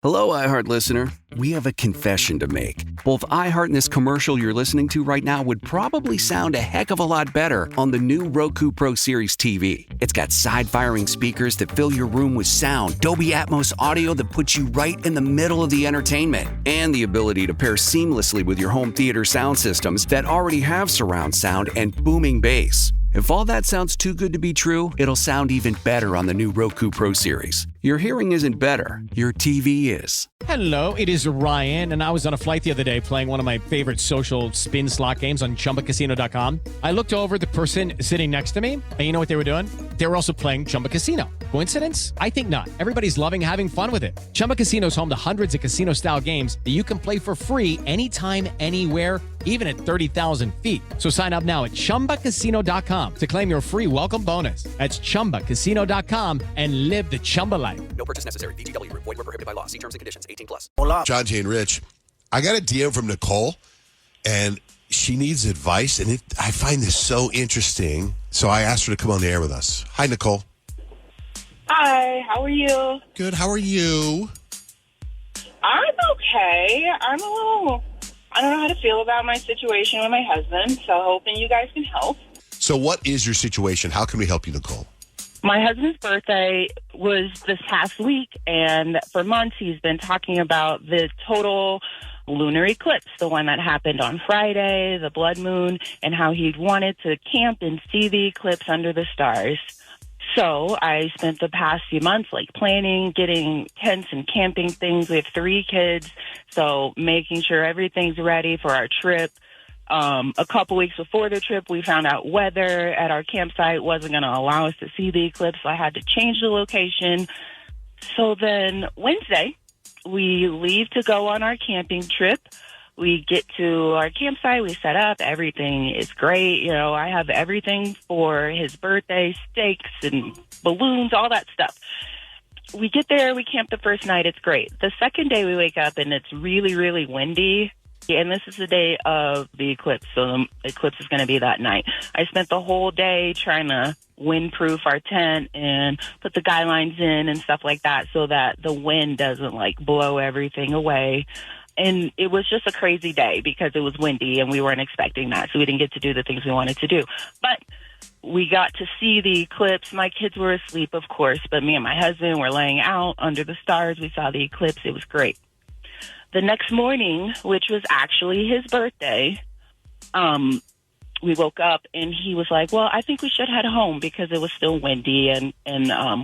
Hello, iHeart listener. We have a confession to make. Both iHeart and this commercial you're listening to right now would probably sound a heck of a lot better on the new Roku Pro Series TV. It's got side-firing speakers that fill your room with sound, Dolby Atmos audio that puts you right in the middle of the entertainment, and the ability to pair seamlessly with your home theater sound systems that already have surround sound and booming bass. If all that sounds too good to be true, it'll sound even better on the new Roku Pro Series. Your hearing isn't better, your TV is. Hello, it is Ryan, and I was on a flight the other day playing one of my favorite social spin slot games on ChumbaCasino.com. I looked over at the person sitting next to me, and you know what they were doing? They were also playing Chumba Casino. Coincidence? I think not. Everybody's loving having fun with it. Chumba Casino is home to hundreds of casino-style games that you can play for free anytime, anywhere, even at 30,000 feet. So sign up now at ChumbaCasino.com to claim your free welcome bonus. That's ChumbaCasino.com and live the Chumba life. No purchase necessary. VGW. Void where prohibited by law. See terms and conditions. 18+. Hola. John, Jay, and Rich, I got a DM from Nicole, and she needs advice, and I find this so interesting, so I asked her to come on the air with us. Hi, Nicole. Hi, how are you? Good, how are you? I'm okay. I don't know how to feel about my situation with my husband, so hoping you guys can help. So what is your situation? How can we help you, Nicole? My husband's birthday was this past week, and for months he's been talking about the total lunar eclipse, the one that happened on Friday, the blood moon, and how he wanted to camp and see the eclipse under the stars. So I spent the past few months planning, getting tents and camping things. We have 3 kids, so making sure everything's ready for our trip. A couple weeks before the trip, we found out weather at our campsite wasn't going to allow us to see the eclipse, so I had to change the location. So then Wednesday, we leave to go on our camping trip. We get to our campsite, we set up, everything is great. You know, I have everything for his birthday, steaks and balloons, all that stuff. We get there, we camp the first night, it's great. The second day we wake up and it's really, really windy. And this is the day of the eclipse, so the eclipse is going to be that night. I spent the whole day trying to windproof our tent and put the guy lines in and stuff like that so that the wind doesn't blow everything away. And it was just a crazy day because it was windy and we weren't expecting that, so we didn't get to do the things we wanted to do. But we got to see the eclipse. My kids were asleep, of course, but me and my husband were laying out under the stars. We saw the eclipse. It was great. The next morning, which was actually his birthday, we woke up and he was like, well, I think we should head home because it was still windy and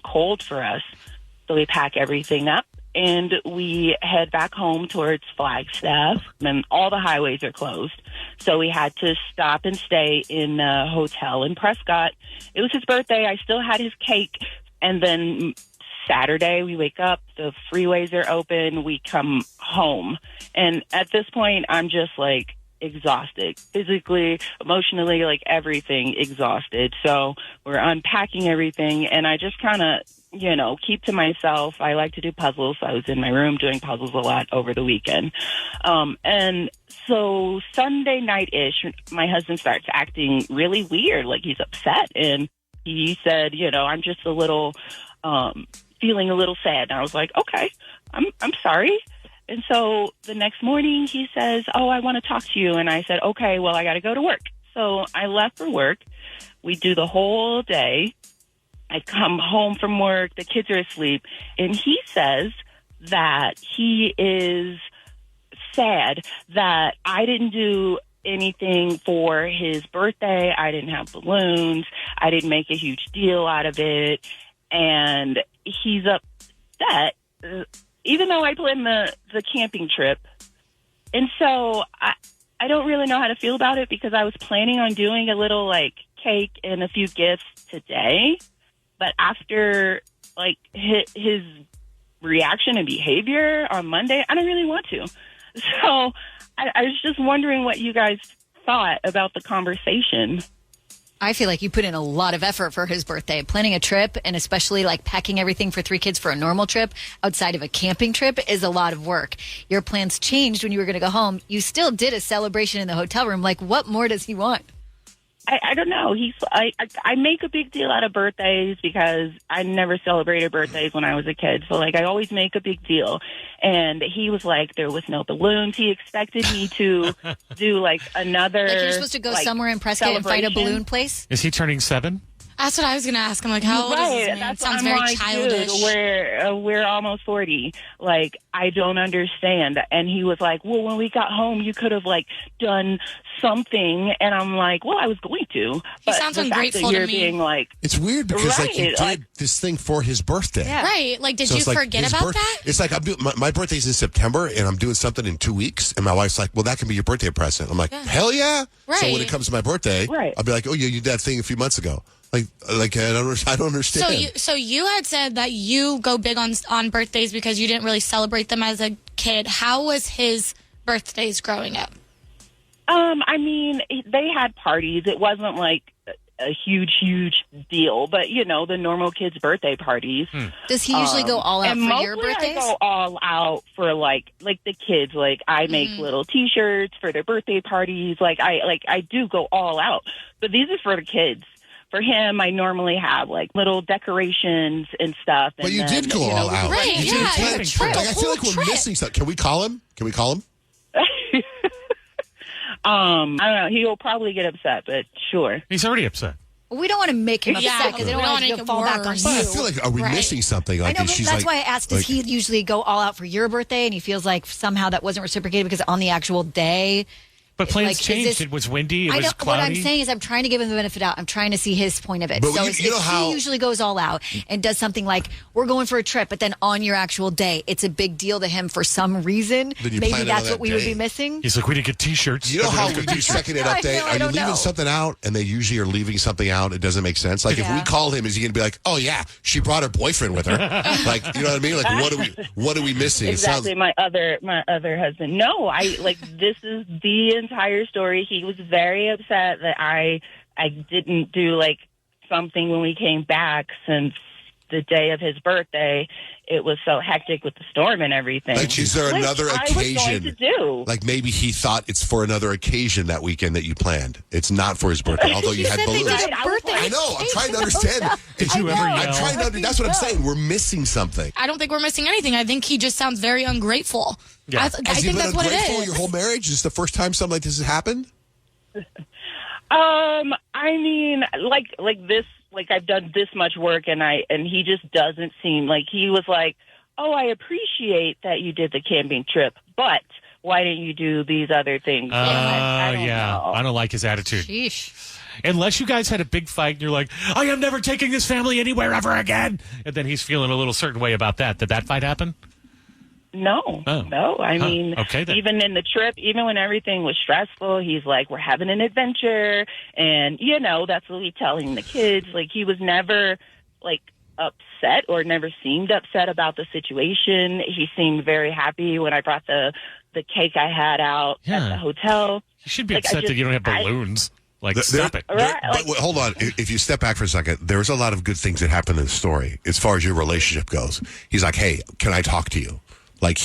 cold for us. So we pack everything up and we head back home towards Flagstaff, and all the highways are closed. So we had to stop and stay in a hotel in Prescott. It was his birthday. I still had his cake. And then Saturday, we wake up, the freeways are open, we come home. And at this point, I'm just exhausted, physically, emotionally, everything exhausted. So we're unpacking everything, and I just kind of, keep to myself. I like to do puzzles. I was in my room doing puzzles a lot over the weekend. And so Sunday night-ish, my husband starts acting really weird, he's upset. And he said, I'm just a little... feeling a little sad. And I was like, okay, I'm sorry. And so the next morning he says, oh, I want to talk to you. And I said, okay, well, I got to go to work. So I left for work. We do the whole day. I come home from work. The kids are asleep. And he says that he is sad that I didn't do anything for his birthday. I didn't have balloons. I didn't make a huge deal out of it. And he's upset, even though I planned the camping trip. And so I don't really know how to feel about it because I was planning on doing a little cake and a few gifts today. But after his reaction and behavior on Monday, I don't really want to. So I was just wondering what you guys thought about the conversation. I feel like you put in a lot of effort for his birthday, planning a trip, and especially packing everything for 3 kids for a normal trip outside of a camping trip is a lot of work. Your plans changed when you were going to go home. You still did a celebration in the hotel room. What more does he want? I don't know. I make a big deal out of birthdays because I never celebrated birthdays when I was a kid. So, like, I always make a big deal. And he was like, there was no balloons. He expected me to do, like, another... Like you're supposed to go somewhere in Prescott and find a balloon place? Is he turning 7? That's what I was going to ask. I'm like, how old is this man? That's Sounds I'm very like, childish. Dude, we're almost 40. Like, I don't understand. And he was like, well, when we got home, you could have, like, done something. And I'm like, well, I was going to. But sounds the fact ungrateful that to you're me. being like... It's weird because like you did this thing for his birthday. Yeah. Right. Like, did So you it's like forget his about that? It's like I'm doing my birthday's in September, and I'm doing something in 2 weeks, and my wife's like, "Well, that can be your birthday present." I'm like, "Hell yeah!" So when Right. it comes to my birthday, Right. I'll be like, "Oh yeah, you did that thing a few months ago." Like I don't understand. So you had said that you go big on birthdays because you didn't really celebrate them as a kid. How was his birthdays growing up? I mean, they had parties. It wasn't like a huge deal, but you know, the normal kids' birthday parties. Does he usually go all out and for your mostly birthdays? I go all out for like the kids. Like I make little T-shirts for their birthday parties. I do go all out. But these are for the kids. For him, I normally have like little decorations and stuff. But and you then, did go all out. Right, You yeah, did it's plan- a trip. Like, I feel like Whole we're trip. missing something. Can we call him? I don't know. He'll probably get upset, but sure. He's already upset. We don't want to make him Yeah, upset because they we don't don't want wanna it make to it fall back on worse. But I you. feel like, are we Right. missing something? I Like, know, is but she's that's like, why I asked, does he usually go all out for your birthday? And he feels like somehow that wasn't reciprocated because on the actual day... But plans Like, is changed. this- It was windy. It I was know, cloudy. what I'm saying is I'm trying to give him the benefit out. I'm trying to see his point of it. But So you if know how- he usually goes all out and does something like, we're going for a trip, but then on your actual day, it's a big deal to him for some reason. Then you Maybe plan it on that's that what we would day. be missing. He's like, we didn't get T-shirts. You know how Everyone's we got do second hit I update? know, I Are you don't leaving know. something out? And they usually are leaving something out. It doesn't make sense. Like if we Yeah. call him, is he going to be like, "Oh yeah, she brought her boyfriend with her"? Like, you know what I mean? Like what are we missing? Exactly. My other husband. No, this is the entire story. He was very upset that I didn't do like something when we came back since the day of his birthday. It was so hectic with the storm and everything. Like, is there Which another I was going occasion? to do. Like maybe he thought it's for another occasion that weekend that you planned. It's not for his birthday, although you had said they balloons. did a birthday. I know. I'm trying to understand. Did you ever I'm yell? trying to. That's what I'm saying. We're missing something. I don't think we're missing anything. I think he just sounds very ungrateful. Yeah. I Has he think been that's what it ungrateful is. your whole marriage? Is this the first time something like this has happened? I mean, like this, like I've done this much work, and he just doesn't seem like he was like, oh, I appreciate that you did the camping trip, but why didn't you do these other things? I don't Yeah. know. I don't like his attitude. Sheesh. Unless you guys had a big fight and you're like, I am never taking this family anywhere ever again. And then he's feeling a little certain way about that. Did that fight happen? No, Oh. no. I Huh. mean, Okay, then. even in the trip, even when everything was stressful, he's like, we're having an adventure. And, you know, that's what he's telling the kids. Like, he was never, like, upset or never seemed upset about the situation. He seemed very happy when I brought the cake I had out Yeah. at the hotel. You should be Like, I upset that just- you don't have balloons. Like, stop it. Right, But like- wait, hold on. If you step back for a second, there's a lot of good things that happen in the story as far as your relationship goes. He's like, hey, can I talk to you? Like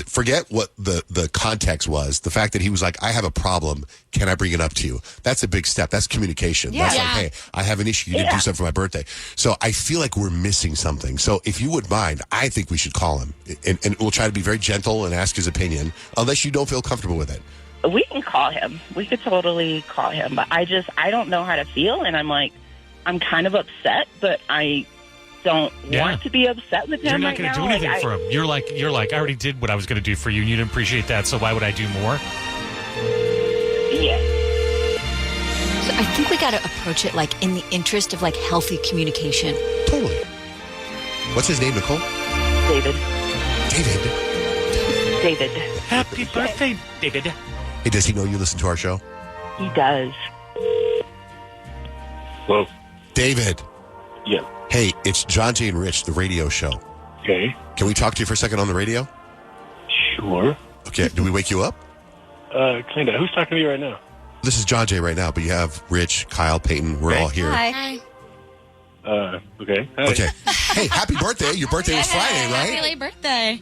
forget what the context was. The fact that he was like, I have a problem. Can I bring it up to you? That's a big step. That's communication. Yeah. That's like, Yeah. hey, I have an issue. You didn't do something for my birthday. So I feel like we're missing something. So if you would mind, I think we should call him. And we'll try to be very gentle and ask his opinion, unless you don't feel comfortable with it. We can call him. We could totally call him. But I don't know how to feel. And I'm like, I'm kind of upset, but I don't want to be upset with him You're not right going now. to do anything Like, for him. You're like, I already did what I was going to do for you, and you didn't appreciate that, so why would I do more? Yeah. So I think we got to approach it like in the interest of like healthy communication. Totally. What's his name, Nicole? David. David. Happy birthday, David. Hey, does he know you listen to our show? He does. Well, David. yeah. Hey, it's John Jay and Rich, the radio show. Okay. Can we talk to you for a second on the radio? Sure. Okay. Do we wake you up? Kind of. Who's talking to me right now? This is John Jay right now, but you have Rich, Kyle, Peyton. We're all here. Hi. Okay. Hi. Okay. Hey, happy birthday. Your birthday was Friday, Happy right? late birthday.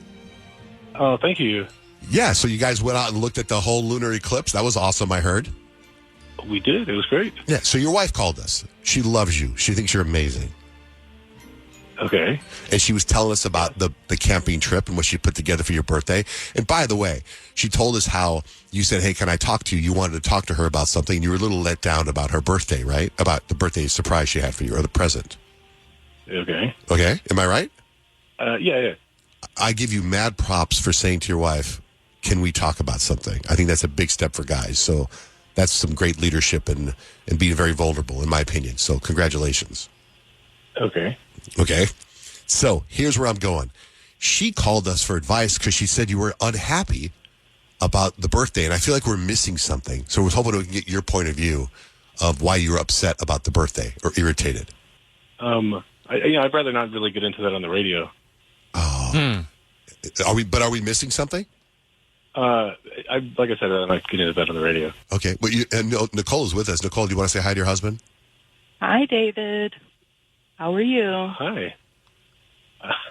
Oh, thank you. Yeah, so you guys went out and looked at the whole lunar eclipse. That was awesome, I heard. We did. It was great. Yeah, so your wife called us. She loves you. She thinks you're amazing. Okay. And she was telling us about the camping trip and what she put together for your birthday. And by the way, she told us how you said, hey, can I talk to you? You wanted to talk to her about something. You were a little let down about her birthday, right? About the birthday surprise she had for you, or the present. Okay. Okay? Am I right? Yeah. I give you mad props for saying to your wife, can we talk about something? I think that's a big step for guys. So that's some great leadership and being very vulnerable, in my opinion. So congratulations. Okay. Okay. So here's where I'm going. She called us for advice because she said you were unhappy about the birthday. And I feel like we're missing something. So I was hoping to get your point of view of why you were upset about the birthday or irritated. I'd rather not really get into that on the radio. Oh. Are we missing something? Like I said, I'm not getting into that on the radio. Okay. Well, Nicole is with us. Nicole, do you want to say hi to your husband? Hi, David. How are you? Hi.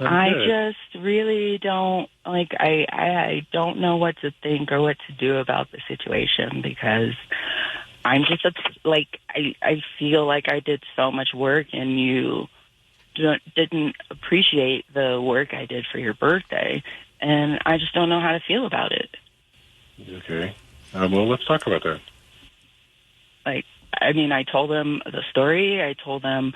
I Good. just really don't I don't know what to think or what to do about the situation because I'm just I feel like I did so much work and you didn't appreciate the work I did for your birthday, and I just don't know how to feel about it. Okay. Well, let's talk about that. I told them the story. I told them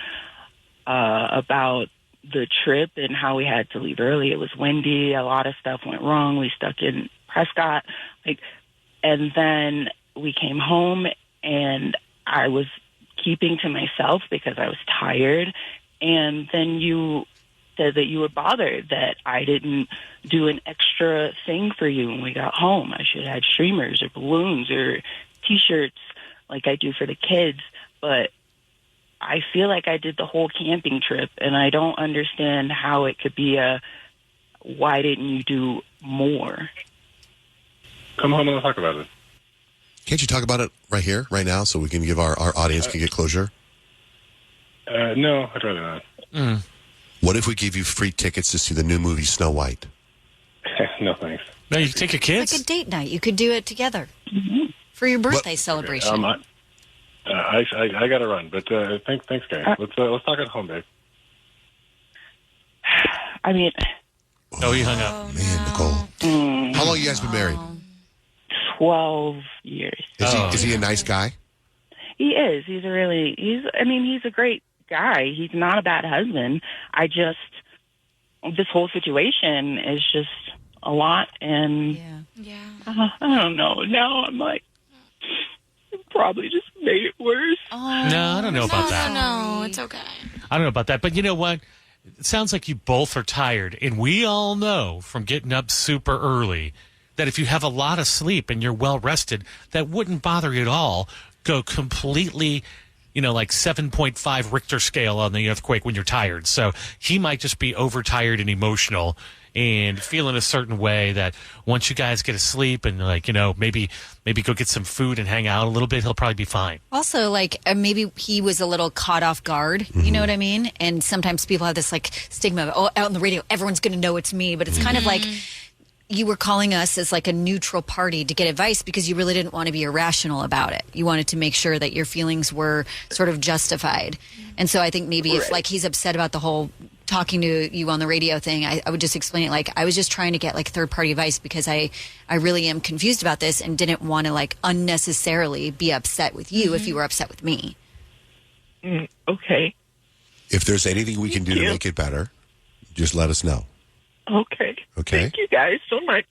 about the trip and how we had to leave early. It was windy. A lot of stuff went wrong. We stuck in Prescott. And then we came home and I was keeping to myself because I was tired. And then you said that you were bothered that I didn't do an extra thing for you when we got home. I should have had streamers or balloons or T-shirts like I do for the kids. But I feel like I did the whole camping trip, and I don't understand how it could be why didn't you do more? Come home and let's talk about it. Can't you talk about it right here, right now, so we can give our audience can get closure? No, I'd rather not. What if we gave you free tickets to see the new movie Snow White? No, thanks. No, you can take your kids. Like a date night. You could do it together for your birthday celebration. I got to run, but thanks, guys. Let's talk at home, babe. Oh, he hung up. Man, Nicole. How long you guys been married? 12 years. Is he a nice guy? He is. He's a great guy. He's not a bad husband. This whole situation is just a lot, and I don't know. Now I'm like, probably just made it worse. No, I don't know about that. No, it's okay. I don't know about that. But you know what? It sounds like you both are tired. And we all know from getting up super early that if you have a lot of sleep and you're well rested, that wouldn't bother you at all. Go completely, like 7.5 Richter scale on the earthquake when you're tired. So he might just be overtired and emotional and feeling a certain way that once you guys get to sleep and maybe go get some food and hang out a little bit, he'll probably be fine. Also, maybe he was a little caught off guard. You know what I mean? And sometimes people have this stigma of, out on the radio, everyone's going to know it's me. But it's kind of like you were calling us as a neutral party to get advice because you really didn't want to be irrational about it. You wanted to make sure that your feelings were sort of justified. And so I think maybe if he's upset about the whole talking to you on the radio thing, I would just explain it I was just trying to get third party advice because I really am confused about this and didn't want to unnecessarily be upset with you if you were upset with me. Okay. If there's anything we can do to make it better, just let us know. Okay. Thank you guys so much.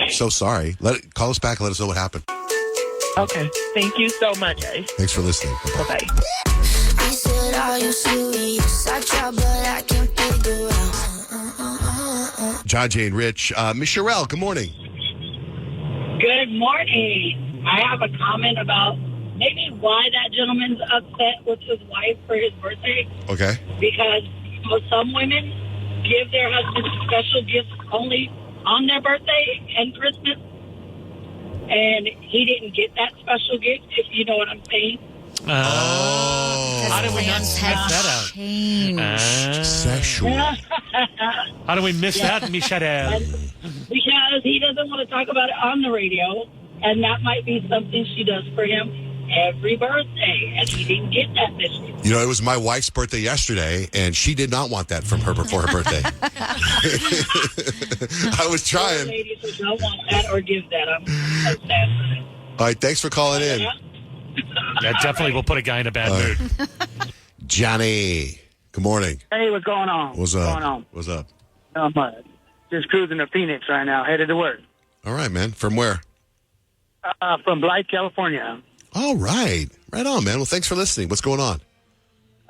So sorry. Call us back and let us know what happened. Okay. Thank you so much, guys. Thanks for listening. Bye-bye. He said, are you serious? I try, but I can't figure out. John, Jay, and Rich. Miss Sherelle, good morning. Good morning. I have a comment about maybe why that gentleman's upset with his wife for his birthday. Okay. Because some women give their husbands special gifts only on their birthday and Christmas. And he didn't get that special gift, if you know what I'm saying. How did we not miss that out? Sexual. How do we miss that, Michelle? Because he doesn't want to talk about it on the radio, and that might be something she does for him. every birthday, and he didn't get that this year. You know, it was my wife's birthday yesterday, and she did not want that from her before her birthday. I was trying. Ladies who don't want that or give that, I'm so sad for them. All right, thanks for calling in. That definitely will put a guy in a bad mood. Johnny, good morning. Hey, what's going on? What's What's up? going on? What's up? Just cruising to Phoenix right now, headed to work. All right, man. From where? From Blythe, California. All right. Right on, man. Well, thanks for listening. What's going on?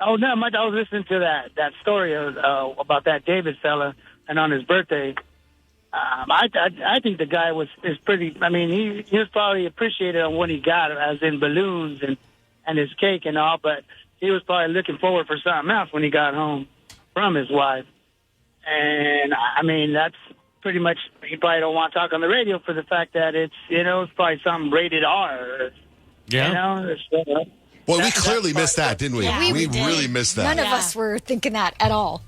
Oh, no, I was listening to that story about that David fella, and on his birthday. I think the guy is pretty. I mean, he was probably appreciated on what he got, as in balloons and his cake and all. But he was probably looking forward for something else when he got home from his wife. And I mean, that's pretty much. He probably don't want to talk on the radio for the fact that it's probably something rated R. Yeah. Well, we clearly missed that, didn't we? Yeah, we really missed that. None of us were thinking that at all.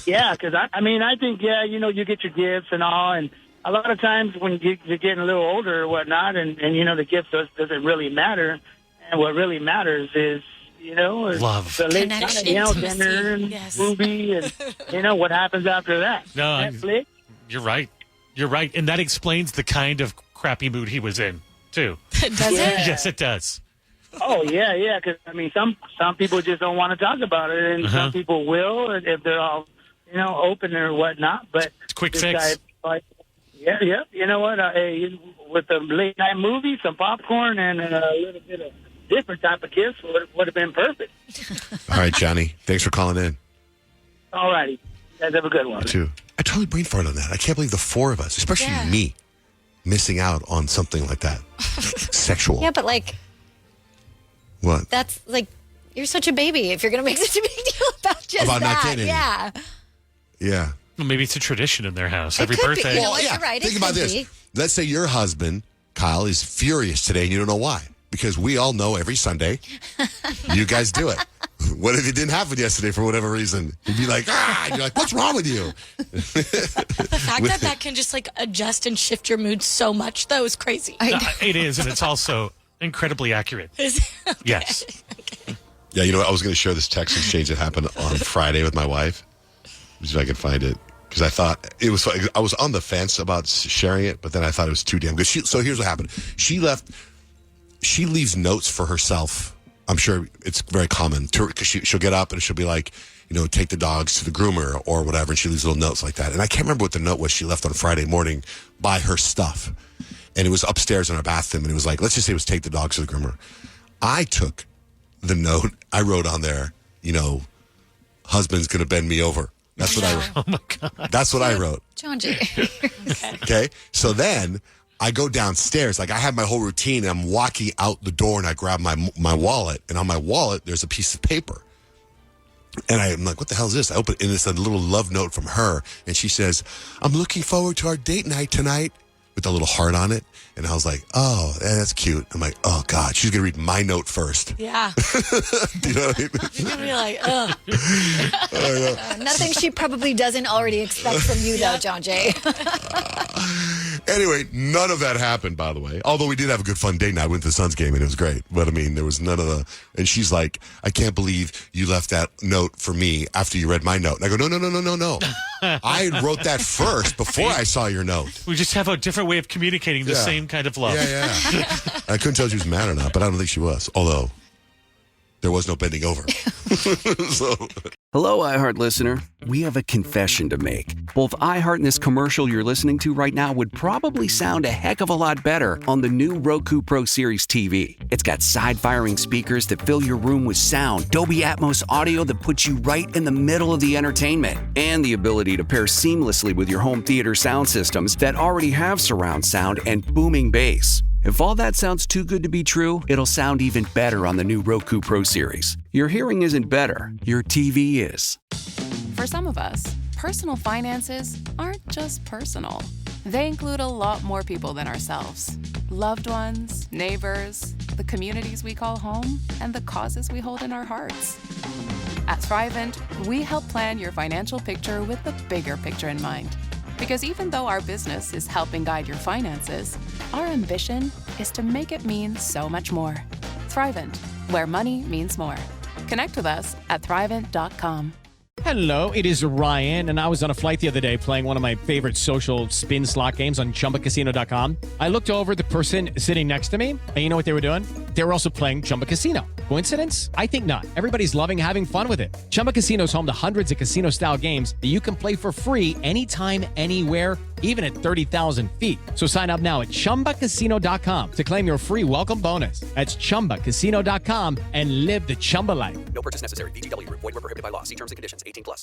Yeah, because I think, you get your gifts and all, and a lot of times when you're getting a little older or whatnot, and the gift doesn't really matter, and what really matters is, love, the late connection, dinner, and yes. movie, and what happens after that. No, Netflix. You're right. You're right, and that explains the kind of crappy mood he was in too. Does it? Yes, it does. Oh yeah, because some people just don't want to talk about it, and some people will if they're all open or whatnot. But Quick this fix. guy, yeah. You know what? With a late night movie, some popcorn, and a little bit of different type of gifts would have been perfect. All right, Johnny. Thanks for calling in. All righty, you guys have a good one. You too. I totally brain farted on that. I can't believe the four of us, especially me, missing out on something like that. Sexual. Yeah, but What? that's you're such a baby if you're going to make such a big deal about just About not that. getting it. Yeah. Yeah. Well, maybe it's a tradition in their house. It Every could be. birthday. You know what? You're right. Think It about could this. be. Let's say your husband, Kyle, is furious today and you don't know why. Because we all know every Sunday you guys do it. What if it didn't happen yesterday for whatever reason? He'd be like, and you're like, what's wrong with you? The fact that can just adjust and shift your mood so much, though, is crazy. It is, and it's also incredibly accurate. Yes. Yeah, I was going to share this text exchange that happened on Friday with my wife. Let me see if I can find it. Because I thought I was on the fence about sharing it, but then I thought it was too damn good. So here's what happened. She leaves notes for herself. I'm sure it's very common because she'll get up and she'll be like, take the dogs to the groomer or whatever. And she leaves little notes like that. And I can't remember what the note was she left on Friday morning by her stuff. And it was upstairs in our bathroom. And it was like, let's just say it was take the dogs to the groomer. I took the note. I wrote on there, husband's going to bend me over. That's what I wrote. Oh, my God. That's what I wrote. John J. Okay. So then I go downstairs. I have my whole routine. And I'm walking out the door and I grab my wallet. And on my wallet, there's a piece of paper. And I'm like, what the hell is this? I open it and it's a little love note from her. And she says, I'm looking forward to our date night tonight, with a little heart on it. And I was like, oh, that's cute. I'm like, oh, God, she's going to read my note first. Yeah. Do you know what I mean? You're going to be like, ugh. Nothing she probably doesn't already expect from you, though, John Jay. Anyway, none of that happened, by the way. Although we did have a good fun date night. I went to the Suns game and it was great. But there was none of the. And she's like, I can't believe you left that note for me after you read my note. And I go, no. I wrote that first before I saw your note. We just have a different way of communicating the same kind of love. Yeah. I couldn't tell if she was mad or not, but I don't think she was. Although there was no bending over. Hello, iHeart listener. We have a confession to make. Both iHeart and this commercial you're listening to right now would probably sound a heck of a lot better on the new Roku Pro Series TV. It's got side-firing speakers that fill your room with sound, Dolby Atmos audio that puts you right in the middle of the entertainment, and the ability to pair seamlessly with your home theater sound systems that already have surround sound and booming bass. If all that sounds too good to be true, it'll sound even better on the new Roku Pro Series. Your hearing isn't better, your TV is. For some of us, personal finances aren't just personal. They include a lot more people than ourselves. Loved ones, neighbors, the communities we call home, and the causes we hold in our hearts. At Thrivent, we help plan your financial picture with the bigger picture in mind. Because even though our business is helping guide your finances, our ambition is to make it mean so much more. Thrivent, where money means more. Connect with us at Thrivent.com. Hello, it is Ryan, and I was on a flight the other day playing one of my favorite social spin slot games on ChumbaCasino.com. I looked over at the person sitting next to me, and you know what they were doing? They were also playing Chumba Casino. Coincidence? I think not. Everybody's loving having fun with it. Chumba Casino is home to hundreds of casino-style games that you can play for free anytime, anywhere, even at 30,000 feet. So sign up now at ChumbaCasino.com to claim your free welcome bonus. That's ChumbaCasino.com and live the Chumba life. No purchase necessary. VGW. Void where prohibited by law. See terms and conditions. 18+.